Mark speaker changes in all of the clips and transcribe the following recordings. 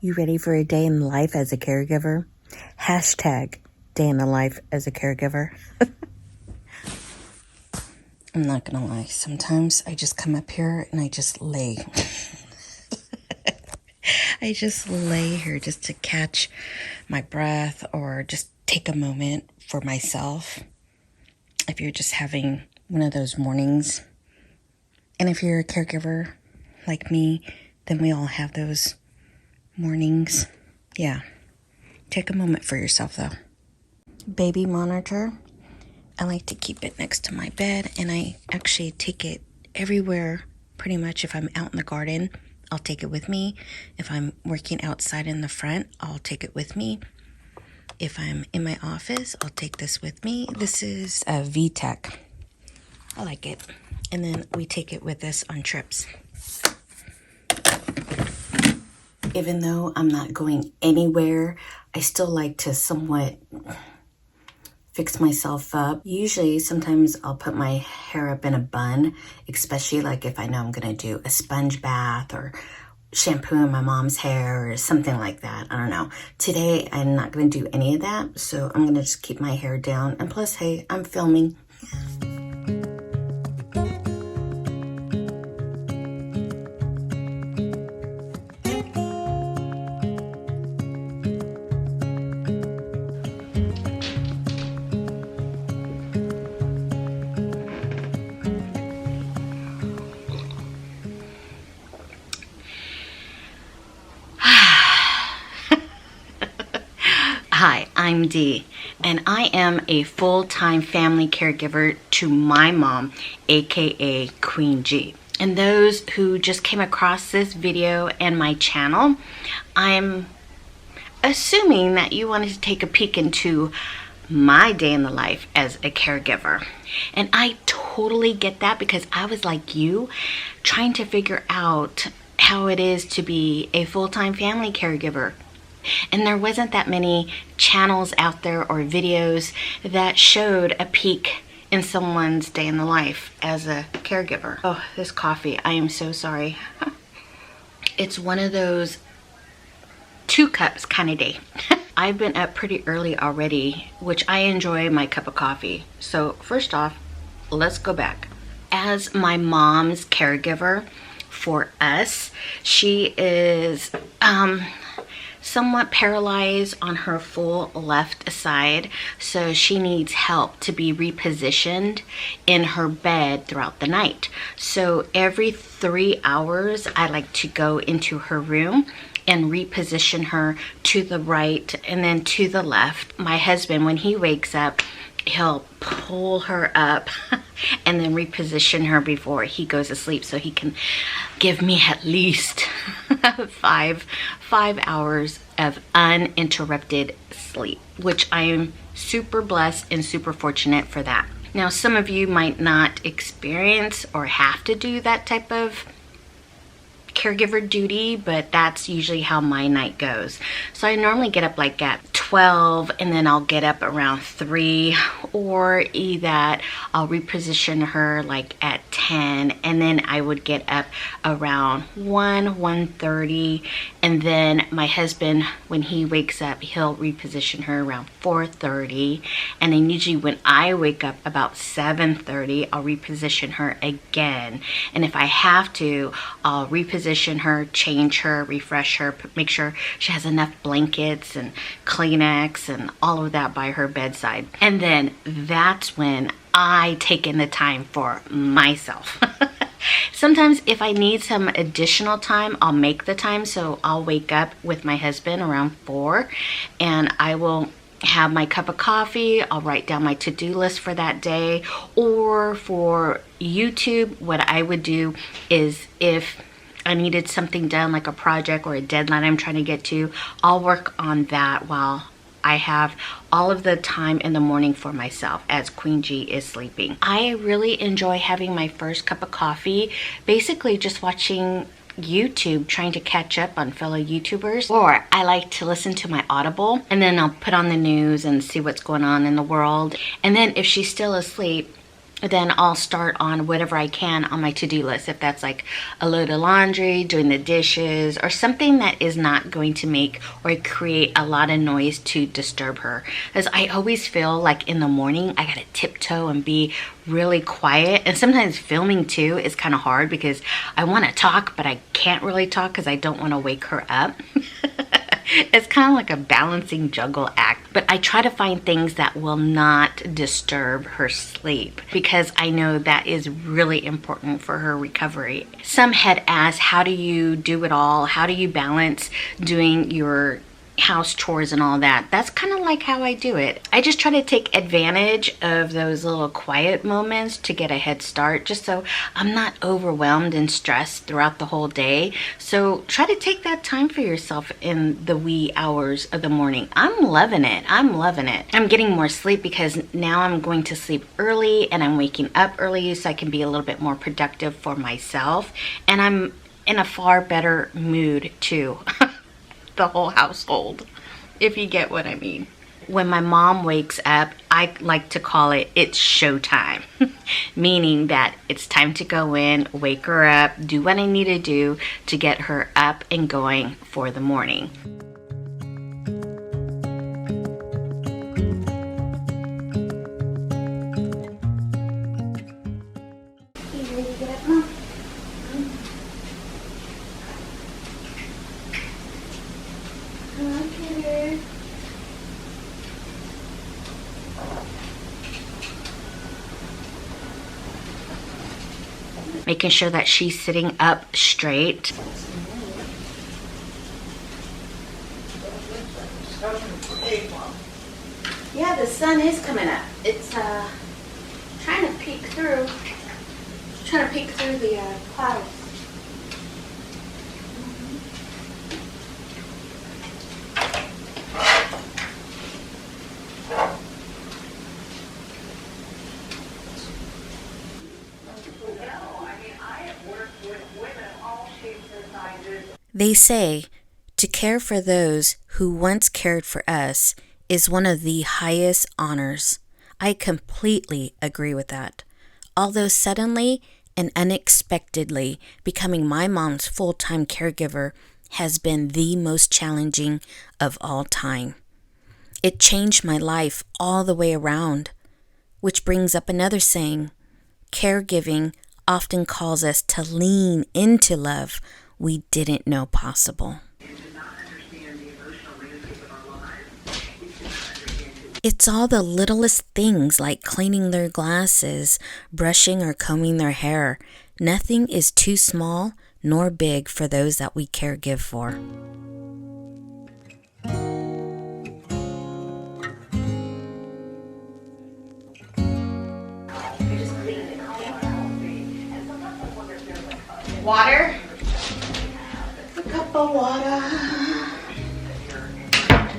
Speaker 1: You ready for a day in the life as a caregiver? Hashtag day in the life as a caregiver. I'm not gonna lie, sometimes I just come up here and I just lay. I just lay here just to catch my breath or just take a moment for myself. If you're just having one of those mornings, and if you're a caregiver like me, then we all have those mornings. Yeah. Take a moment for yourself though. Baby monitor. I like to keep it next to my bed, and I actually take it everywhere pretty much. If I'm out in the garden, I'll take it with me. If I'm working outside in the front, I'll take it with me. If I'm in my office, I'll take this with me. This is a VTech. I like it. And then we take it with us on trips. Even though I'm not going anywhere, I still like to somewhat fix myself up. Usually, sometimes I'll put my hair up in a bun, especially like if I know I'm gonna do a sponge bath or shampooing my mom's hair or something like that. I don't know. Today, I'm not gonna do any of that, so I'm gonna just keep my hair down. And plus, hey, I'm filming. Hi, I'm Dee, and I am a full-time family caregiver to my mom, aka Queen G. And those who just came across this video and my channel, I'm assuming that you wanted to take a peek into my day in the life as a caregiver. And I totally get that, because I was like you, trying to figure out how it is to be a full-time family caregiver. And there wasn't that many channels out there or videos that showed a peek in someone's day in the life as a caregiver. Oh, this coffee, I am so sorry. It's one of those 2 cups kind of day. I've been up pretty early already, which I enjoy my cup of coffee. So first off, let's go back. As my mom's caregiver for us, she is somewhat paralyzed on her full left side, so she needs help to be repositioned in her bed throughout the night. So every 3 hours, I like to go into her room and reposition her to the right and then to the left. My husband, when he wakes up, he'll pull her up and then reposition her before he goes to sleep, so he can give me at least five hours of uninterrupted sleep, which I am super blessed and super fortunate for that. Now, some of you might not experience or have to do that type of caregiver duty, but that's usually how my night goes. So I normally get up like at 12, and then I'll get up around 3, or that I'll reposition her like at 10, and then I would get up around 1:30, and then my husband, when he wakes up, he'll reposition her around 4:30, and then usually when I wake up about 7:30, I'll reposition her again. And if I have to, I'll reposition her, change her, refresh her, make sure she has enough blankets and Kleenex and all of that by her bedside. And then that's when I take in the time for myself. Sometimes if I need some additional time, I'll make the time. So I'll wake up with my husband around 4, and I will have my cup of coffee. I'll write down my to-do list for that day. Or for YouTube, what I would do is, if I needed something done, like a project or a deadline I'm trying to get to, I'll work on that while I have all of the time in the morning for myself as Queen G is sleeping. I really enjoy having my first cup of coffee, basically just watching YouTube, trying to catch up on fellow YouTubers. Or I like to listen to my Audible, and then I'll put on the news and see what's going on in the world. And then if she's still asleep, then I'll start on whatever I can on my to-do list. If that's like a load of laundry, doing the dishes, or something that is not going to make or create a lot of noise to disturb her. Because I always feel like in the morning, I gotta tiptoe and be really quiet. And sometimes filming too is kind of hard because I wanna talk, but I can't really talk because I don't wanna wake her up. It's kind of like a balancing juggle act, but I try to find things that will not disturb her sleep because I know that is really important for her recovery. Some had asked, how do you do it all? How do you balance doing your house chores and all that? That's kind of like how I do it. I just try to take advantage of those little quiet moments to get a head start, just so I'm not overwhelmed and stressed throughout the whole day. So try to take that time for yourself in the wee hours of the morning. I'm loving it. I'm loving it. I'm getting more sleep because now I'm going to sleep early and I'm waking up early so I can be a little bit more productive for myself. And I'm in a far better mood too. The whole household, if you get what I mean. When my mom wakes up, I like to call it, it's showtime. Meaning that it's time to go in, wake her up, do what I need to do to get her up and going for the morning. Making sure that she's sitting up straight. Yeah, the sun is coming up. It's trying to peek through. Trying to peek through the clouds.
Speaker 2: They say to care for those who once cared for us is one of the highest honors. I completely agree with that. Although suddenly and unexpectedly becoming my mom's full-time caregiver has been the most challenging of all time. It changed my life all the way around, which brings up another saying. Caregiving often calls us to lean into love we didn't know possible. It's all the littlest things like cleaning their glasses, brushing or combing their hair. Nothing is too small nor big for those that we caregive for.
Speaker 1: Water. A cup of water.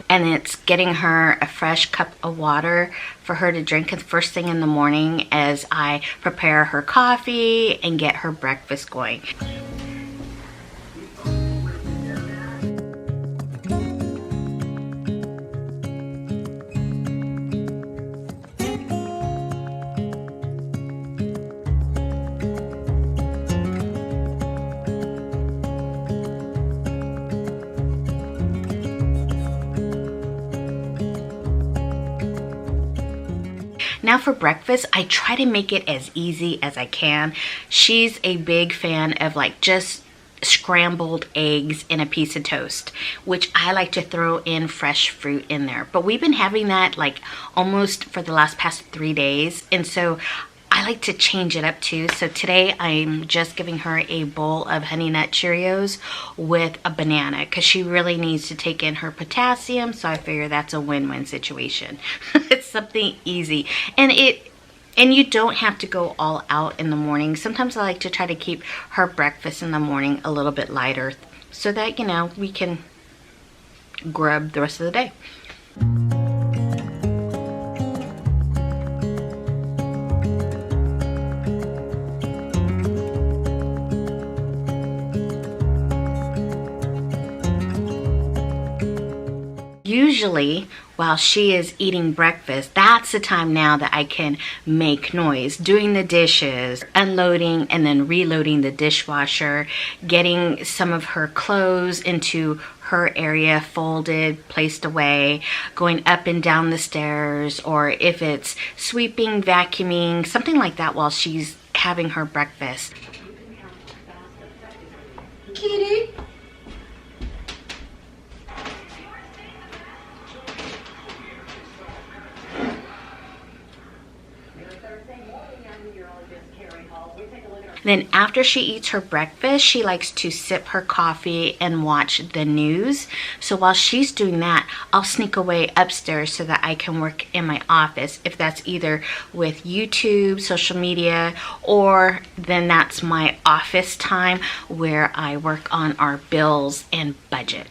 Speaker 1: And it's getting her a fresh cup of water for her to drink the first thing in the morning as I prepare her coffee and get her breakfast going. Now for breakfast, I try to make it as easy as I can. She's a big fan of like just scrambled eggs and a piece of toast, which I like to throw in fresh fruit in there. But we've been having that like almost for the past 3 days. And so I like to change it up too. So today I'm just giving her a bowl of Honey Nut Cheerios with a banana because she really needs to take in her potassium. So I figure that's a win-win situation. It's something easy. And you don't have to go all out in the morning. Sometimes I like to try to keep her breakfast in the morning a little bit lighter so that, you know, we can grub the rest of the day. Usually, while she is eating breakfast, that's the time now that I can make noise, doing the dishes, unloading and then reloading the dishwasher, getting some of her clothes into her area, folded, placed away, going up and down the stairs, or if it's sweeping, vacuuming, something like that while she's having her breakfast. Kitty. Then after she eats her breakfast, she likes to sip her coffee and watch the news. So while she's doing that, I'll sneak away upstairs so that I can work in my office. If that's either with YouTube, social media, or then that's my office time where I work on our bills and budget.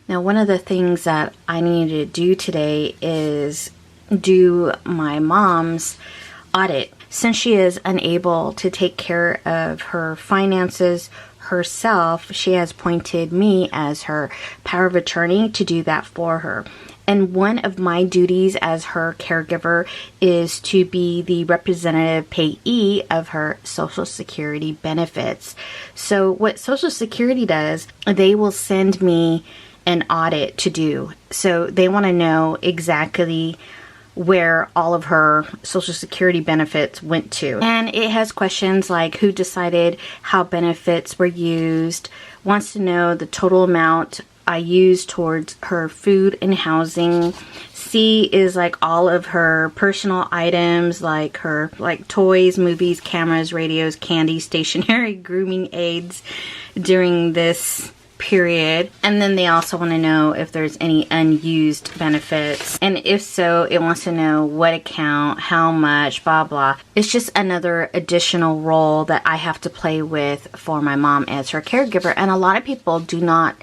Speaker 1: Now, one of the things that I need to do today is do my mom's audit. Since she is unable to take care of her finances herself, she has appointed me as her power of attorney to do that for her. And one of my duties as her caregiver is to be the representative payee of her Social Security benefits. So what Social Security does, they will send me an audit to do. So they want to know exactly where all of her Social Security benefits went to. And it has questions like who decided how benefits were used, wants to know the total amount I used towards her food and housing. C is like all of her personal items, like her toys, movies, cameras, radios, candy, stationery, grooming aids during this period. And then they also want to know if there's any unused benefits, and if so, it wants to know what account, how much, blah blah. It's just another additional role that I have to play with for my mom as her caregiver, and a lot of people do not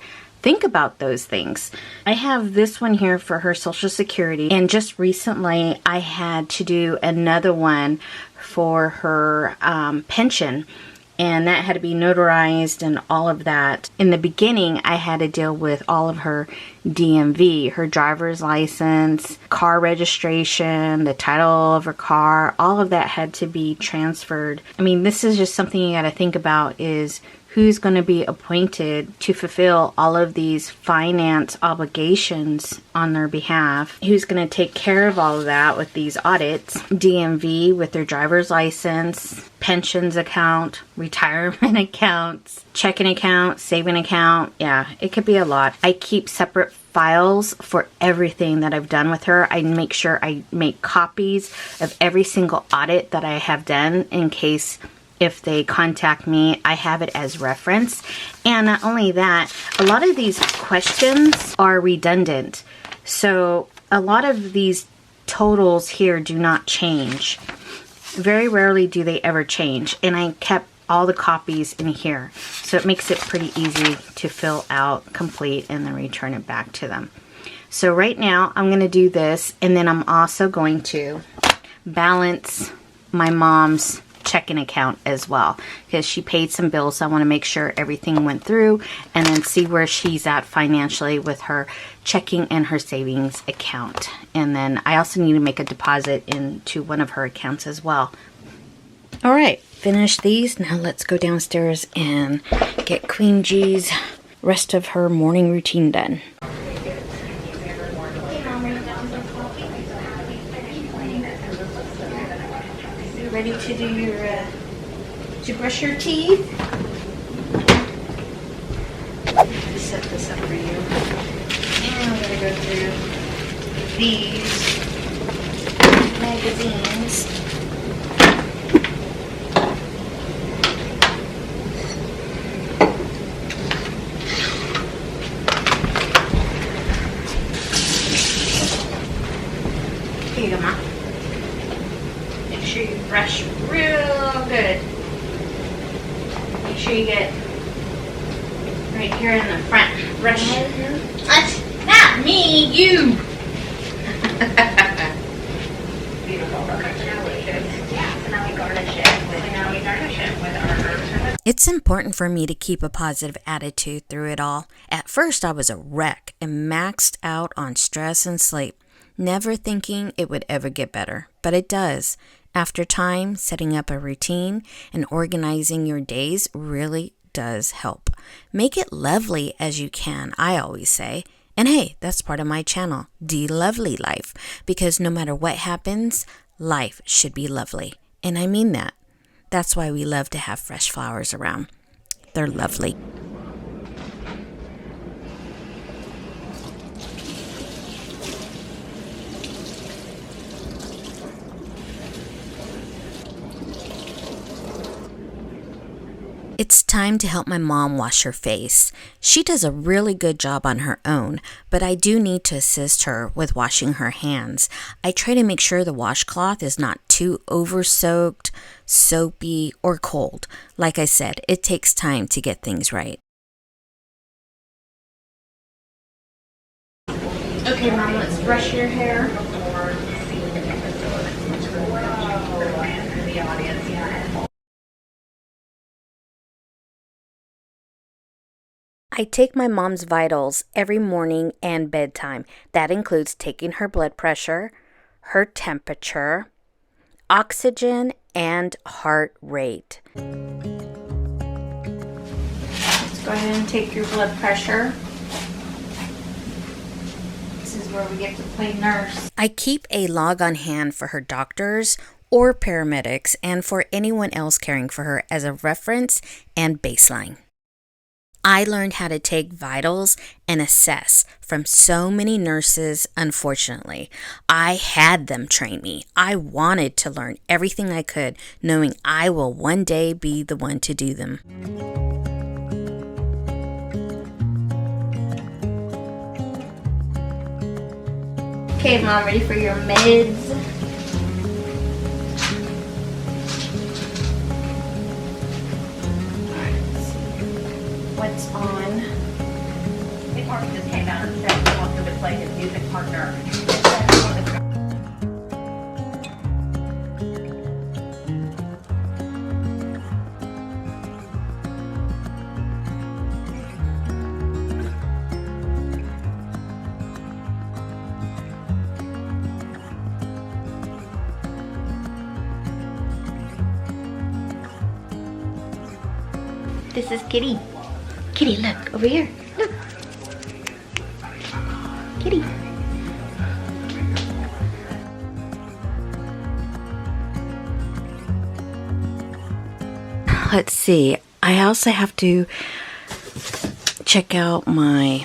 Speaker 1: think about those things. I have this one here for her Social Security, and just recently I had to do another one for her pension. And that had to be notarized and all of that. In the beginning, I had to deal with all of her DMV, her driver's license, car registration, the title of her car, all of that had to be transferred. I mean, this is just something you got to think about, is who's going to be appointed to fulfill all of these finance obligations on their behalf, who's going to take care of all of that with these audits. DMV with their driver's license, pensions account, retirement accounts, checking account, saving account. Yeah, it could be a lot. I keep separate files for everything that I've done with her. I make sure I make copies of every single audit that I have done in case if they contact me, I have it as reference. And not only that, a lot of these questions are redundant. So a lot of these totals here do not change. Very rarely do they ever change. And I kept all the copies in here. So it makes it pretty easy to fill out, complete, and then return it back to them. So right now I'm going to do this, and then I'm also going to balance my mom's checking account as well, because she paid some bills, so I want to make sure everything went through, and then see where she's at financially with her checking and her savings account. And then I also need to make a deposit into one of her accounts as well. All right, finish these. Now let's go downstairs and get Queen G's rest of her morning routine done. Ready to do your, to brush your teeth? Just set this up for you. And I'm gonna go through these magazines. Here you go, Mom. Make sure you brush real good. Make sure you get right here in the front. Brush. That's not me, you. Beautiful. Yeah, so now we garnish it with our herbs.
Speaker 2: It's important for me to keep a positive attitude through it all. At first, I was a wreck and maxed out on stress and sleep, never thinking it would ever get better. But it does. After time, setting up a routine and organizing your days really does help. Make it lovely as you can, I always say. And hey, that's part of my channel, Deelovelylife, because no matter what happens, life should be lovely. And I mean that. That's why we love to have fresh flowers around. They're lovely. It's time to help my mom wash her face. She does a really good job on her own, but I do need to assist her with washing her hands. I try to make sure the washcloth is not too over-soaked, soapy, or cold. Like I said, it takes time to get things right.
Speaker 1: Okay, Mom, let's brush your hair.
Speaker 2: I take my mom's vitals every morning and bedtime. That includes taking her blood pressure, her temperature, oxygen, and heart rate.
Speaker 1: Let's go ahead and take your blood pressure. This is where we get to play nurse.
Speaker 2: I keep a log on hand for her doctors or paramedics and for anyone else caring for her as a reference and baseline. I learned how to take vitals and assess from so many nurses, unfortunately. I had them train me. I wanted to learn everything I could, knowing I will one day be the one to do them.
Speaker 1: Okay, Mom, ready for your meds? What's on?
Speaker 3: His partner just came out and said he wants to play his music partner.
Speaker 1: This is Kitty. Kitty, look, over here. Look. Kitty. Let's see. I also have to check out my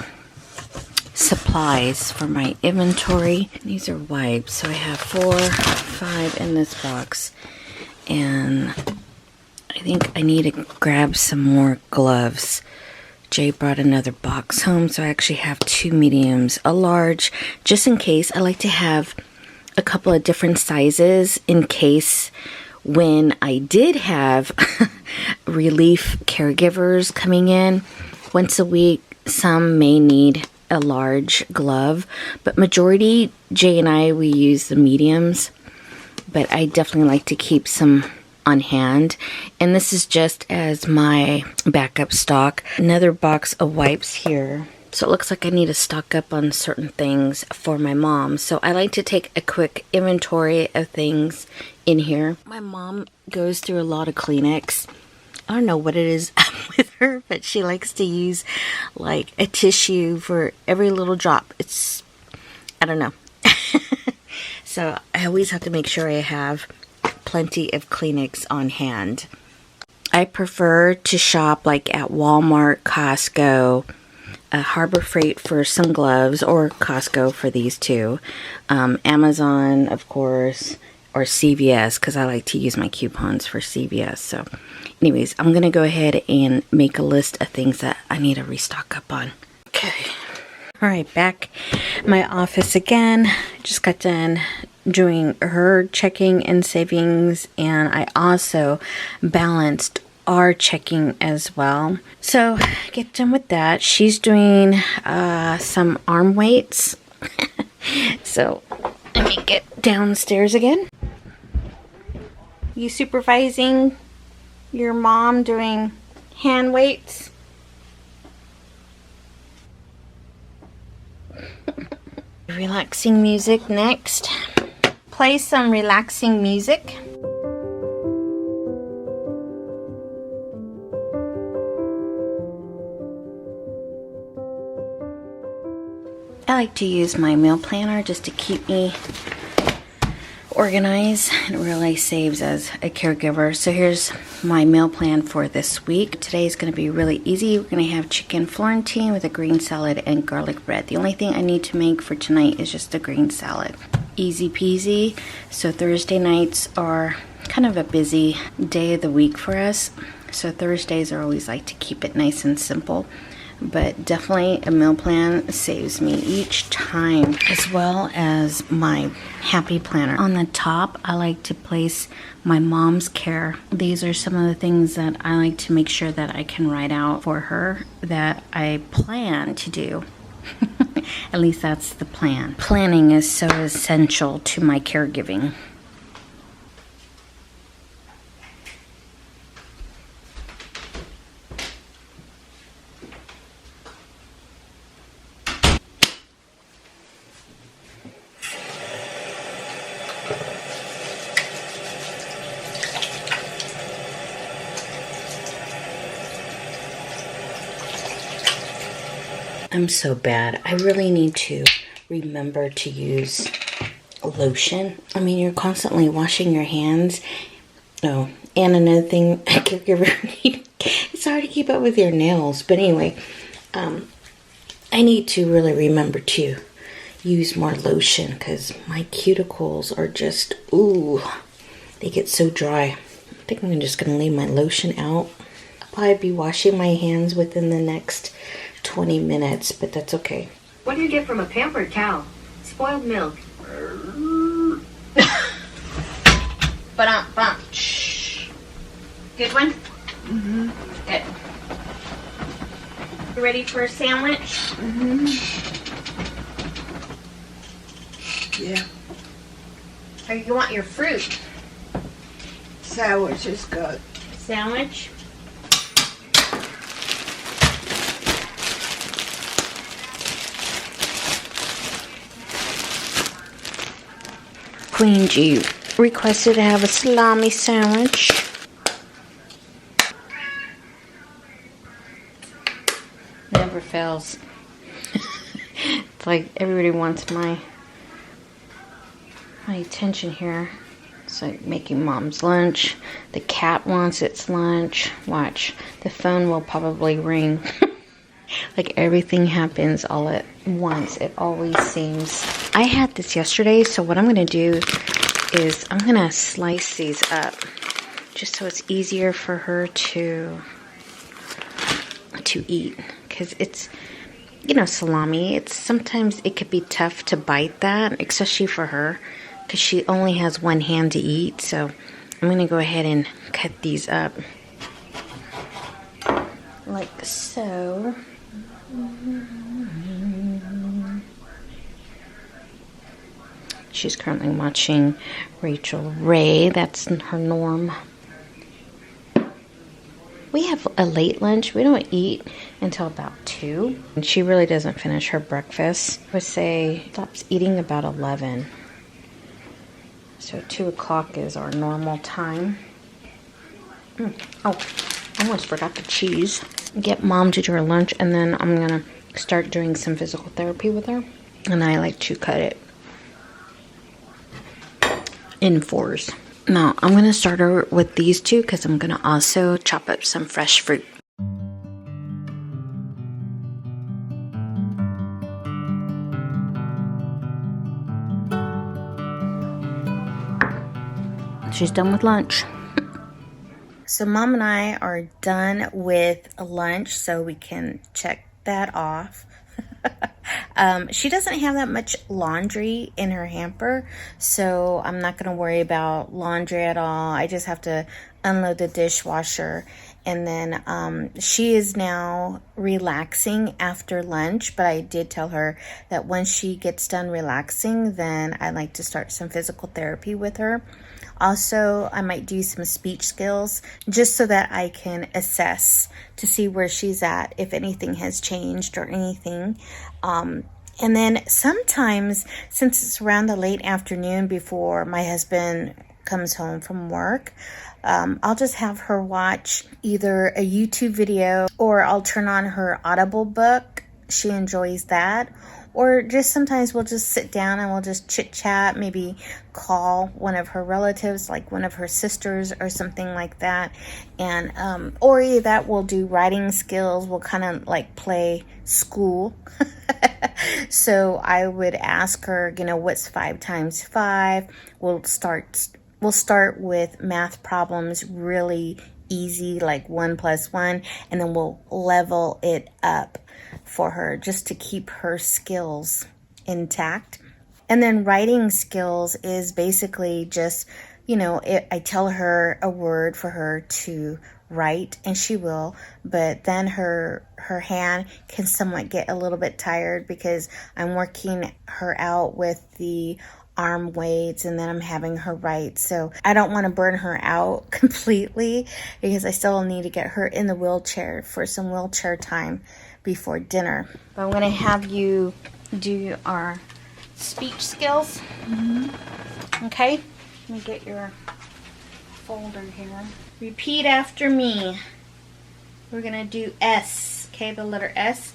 Speaker 1: supplies for my inventory. These are wipes. So I have 4, 5 in this box. And I think I need to grab some more gloves. Jay brought another box home, so I actually have 2 mediums, a large, just in case. I like to have a couple of different sizes in case when I did have relief caregivers coming in once a week, some may need a large glove, but majority, Jay and I, we use the mediums, but I definitely like to keep some on hand, and this is just as my backup stock. Another box of wipes here. So it looks like I need to stock up on certain things for my mom. So I like to take a quick inventory of things in here. My mom goes through a lot of Kleenex. I don't know what it is with her, but she likes to use like a tissue for every little drop. It's, I don't know. So I always have to make sure I have plenty of Kleenex on hand. I prefer to shop like at Walmart, Costco, Harbor Freight for some gloves, or Costco for these two. Amazon, of course, or CVS, because I like to use my coupons for CVS. So anyways, I'm going to go ahead and make a list of things that I need to restock up on. Okay. All right, back in my office again. Just got done doing her checking and savings, and I also balanced our checking as well. So get done with that. She's doing some arm weights. So let me get downstairs again. You supervising your mom doing hand weights. Relaxing music next. Play some relaxing music. I like to use my meal planner just to keep me organized. It really saves as a caregiver. So here's my meal plan for this week. Today is going to be really easy. We're going to have chicken Florentine with a green salad and garlic bread. The only thing I need to make for tonight is just a green salad. Easy peasy. So Thursday nights are kind of a busy day of the week for us. So Thursdays I always like to keep it nice and simple. But definitely a meal plan saves me each time, as well as my happy planner. On the top, I like to place my mom's care. These are some of the things that I like to make sure that I can write out for her that I plan to do. At least that's the plan. Planning is so essential to my caregiving. I'm so bad. I really need to remember to use lotion. I mean, you're constantly washing your hands. Oh, and another thing, a caregiver, it's hard to keep up with your nails. But anyway, I need to really remember to use more lotion because my cuticles are just, ooh, they get so dry. I think I'm just going to leave my lotion out. I'll probably be washing my hands within the next 20 minutes, but that's okay.
Speaker 3: What do you get from a pampered cow? Spoiled milk.
Speaker 1: Good one? Mm-hmm. Good. You ready for a sandwich?
Speaker 4: Mm-hmm. Yeah.
Speaker 1: Or you want your fruit?
Speaker 4: Sandwich is good.
Speaker 1: Sandwich? Queen G requested to have a salami sandwich. Never fails. It's like everybody wants my attention here. It's like making mom's lunch. The cat wants its lunch. Watch. The phone will probably ring. Like everything happens all at once. It always seems. I had this yesterday, so what I'm going to do is I'm going to slice these up just so it's easier for her to eat. Because it's, you know, salami. It's sometimes it could be tough to bite that, especially for her, because she only has one hand to eat. So I'm going to go ahead and cut these up like so. She's currently watching Rachel Ray. That's her norm. We have a late lunch. We don't eat until about 2. And she really doesn't finish her breakfast. I would say stops eating about 11. So 2 o'clock is our normal time. Oh, I almost forgot the cheese. Get mom to do her lunch, and then I'm going to start doing some physical therapy with her. And I like to cut it in 4s. Now, I'm going to start her with these 2 because I'm going to also chop up some fresh fruit. She's done with lunch. So Mom and I are done with lunch, so we can check that off. She doesn't have that much laundry in her hamper, so I'm not going to worry about laundry at all. I just have to unload the dishwasher
Speaker 2: And then she is now relaxing after lunch, but I did tell her that once she gets done relaxing, then I'd like to start some physical therapy with her. Also, I might do some speech skills just so that I can assess to see where she's at, if anything has changed or anything. And then sometimes, since it's around the late afternoon before my husband comes home from work, I'll just have her watch either a YouTube video, or I'll turn on her Audible book. She enjoys that. Or just sometimes we'll just sit down and we'll just chit chat, maybe call one of her relatives, like one of her sisters or something like that. And, or either that, we'll do writing skills. We'll kind of like play school. So I would ask her, you know, what's 5 times 5? We'll start with math problems really easy, like 1 + 1, and then we'll level it up for her just to keep her skills intact. And then writing skills is basically just, you know, I tell her a word for her to write, and she will, but then her hand can somewhat get a little bit tired because I'm working her out with the arm weights, and then I'm having her write. So I don't want to burn her out completely because I still need to get her in the wheelchair for some wheelchair time before dinner. But I'm going to have you do our speech skills. Okay, let me get your folder here. Repeat after me. We're going to do S. Okay, the letter S.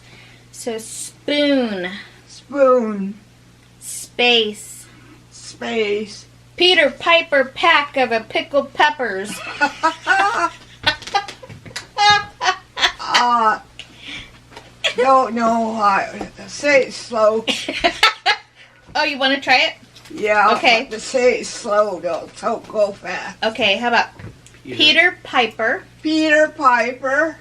Speaker 2: So spoon.
Speaker 4: Spoon.
Speaker 2: Space.
Speaker 4: Space.
Speaker 2: Peter Piper pack of a pickled peppers.
Speaker 4: No, say it slow.
Speaker 2: Oh, you want to try it?
Speaker 4: Yeah.
Speaker 2: Okay.
Speaker 4: Say it slow, don't go fast.
Speaker 2: Okay, how about Peter Piper
Speaker 4: Peter Piper.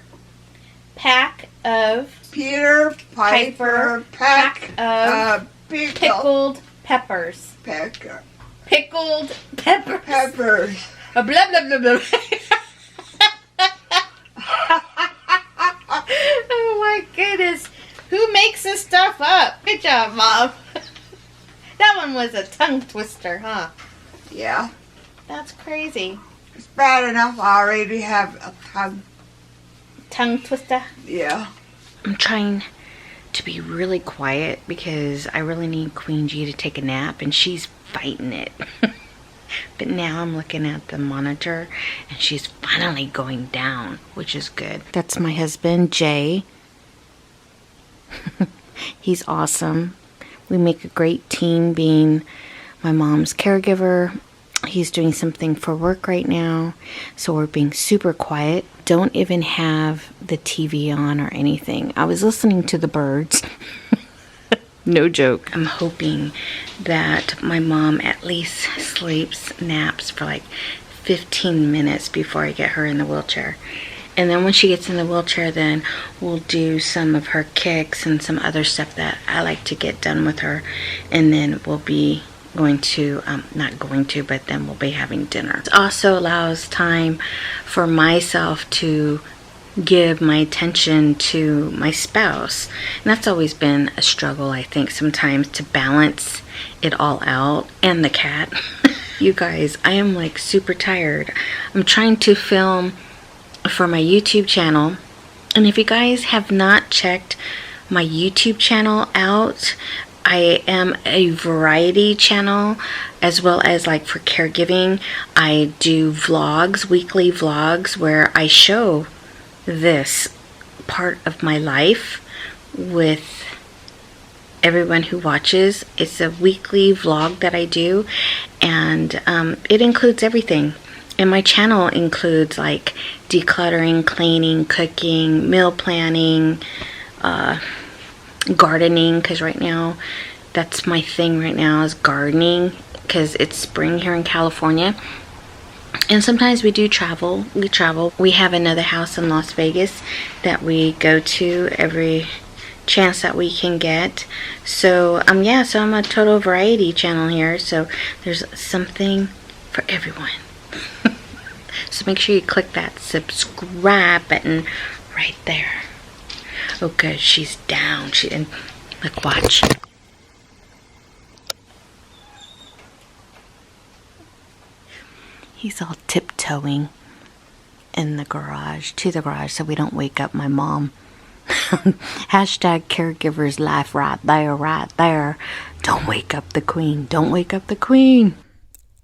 Speaker 2: pack of
Speaker 4: Peter Piper pack of
Speaker 2: pickled peppers. Pickled peppers.
Speaker 4: Peppers.
Speaker 2: Blah, blah, blah, blah. Oh my goodness. Who makes this stuff up? Good job, Mom. That one was a tongue twister, huh?
Speaker 4: Yeah.
Speaker 2: That's crazy.
Speaker 4: It's bad enough I already have a
Speaker 2: Tongue twister?
Speaker 4: Yeah.
Speaker 1: I'm trying to be really quiet because I really need Queen G to take a nap, and she's fighting it. But now I'm looking at the monitor and she's finally going down, which is good. That's my husband, Jay. He's awesome. We make a great team, being my mom's caregiver. He's doing something for work right now, so we're being super quiet. Don't even have the TV on or anything. I was listening to the birds. No joke. I'm hoping that my mom at least naps for like 15 minutes before I get her in the wheelchair. And then when she gets in the wheelchair, then we'll do some of her kicks and some other stuff that I like to get done with her. And then we'll be going to, but then we'll be having dinner. It also allows time for myself to give my attention to my spouse. And that's always been a struggle, I think, sometimes, to balance it all out. And the cat. You guys, I am like super tired. I'm trying to film for my YouTube channel. And if you guys have not checked my YouTube channel out, I am a variety channel, as well as like for caregiving. I do vlogs, weekly vlogs, where I show this part of my life with everyone who watches. It's a weekly vlog that I do, and it includes everything. And my channel includes like decluttering, cleaning, cooking, meal planning, gardening, because right now that's my thing right now, is gardening, because it's spring here in California. And sometimes we do travel. We have another house in Las Vegas that we go to every chance that we can get. So yeah, so I'm a total variety channel here, so there's something for everyone. So make sure you click that subscribe button right there. Oh good, she's down. And look, watch. He's all tiptoeing in the garage, to the garage, so we don't wake up my mom. Hashtag caregiver's life right there, right there. Don't wake up the queen. Don't wake up the queen.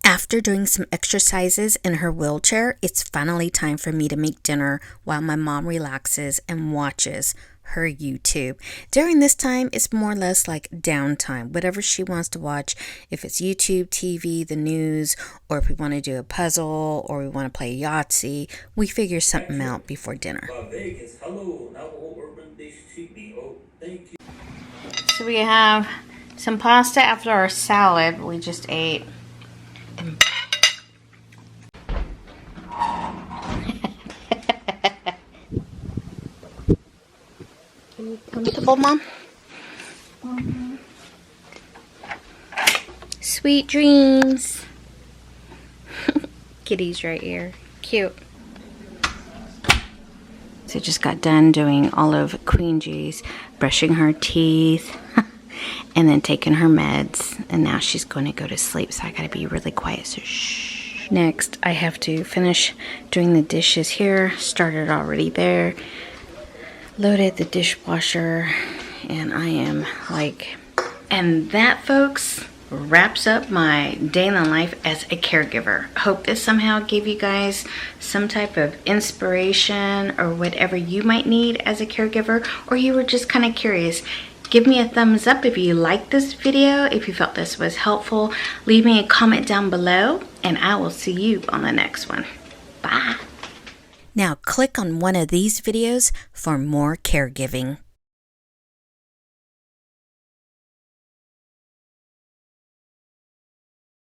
Speaker 2: After doing some exercises in her wheelchair, it's finally time for me to make dinner while my mom relaxes and watches her YouTube. During this time, it's more or less like downtime. Whatever she wants to watch, if it's YouTube, TV, the news, or if we want to do a puzzle or we want to play Yahtzee, we figure something out before dinner.
Speaker 1: So we have some pasta after our salad we just ate. Are you comfortable, Mom? Sweet dreams. Kitty's right here. Cute. So just got done doing all of Queen G's, brushing her teeth, and then taking her meds. And now she's going to go to sleep, so I gotta be really quiet. So shh. Next, I have to finish doing the dishes here. Started already there. Loaded the dishwasher, and I am like... And that, folks, wraps up my day in the life as a caregiver. Hope this somehow gave you guys some type of inspiration or whatever you might need as a caregiver, or you were just kind of curious. Give me a thumbs up if you liked this video, if you felt this was helpful. Leave me a comment down below, and I will see you on the next one. Bye.
Speaker 2: Now click on one of these videos for more caregiving.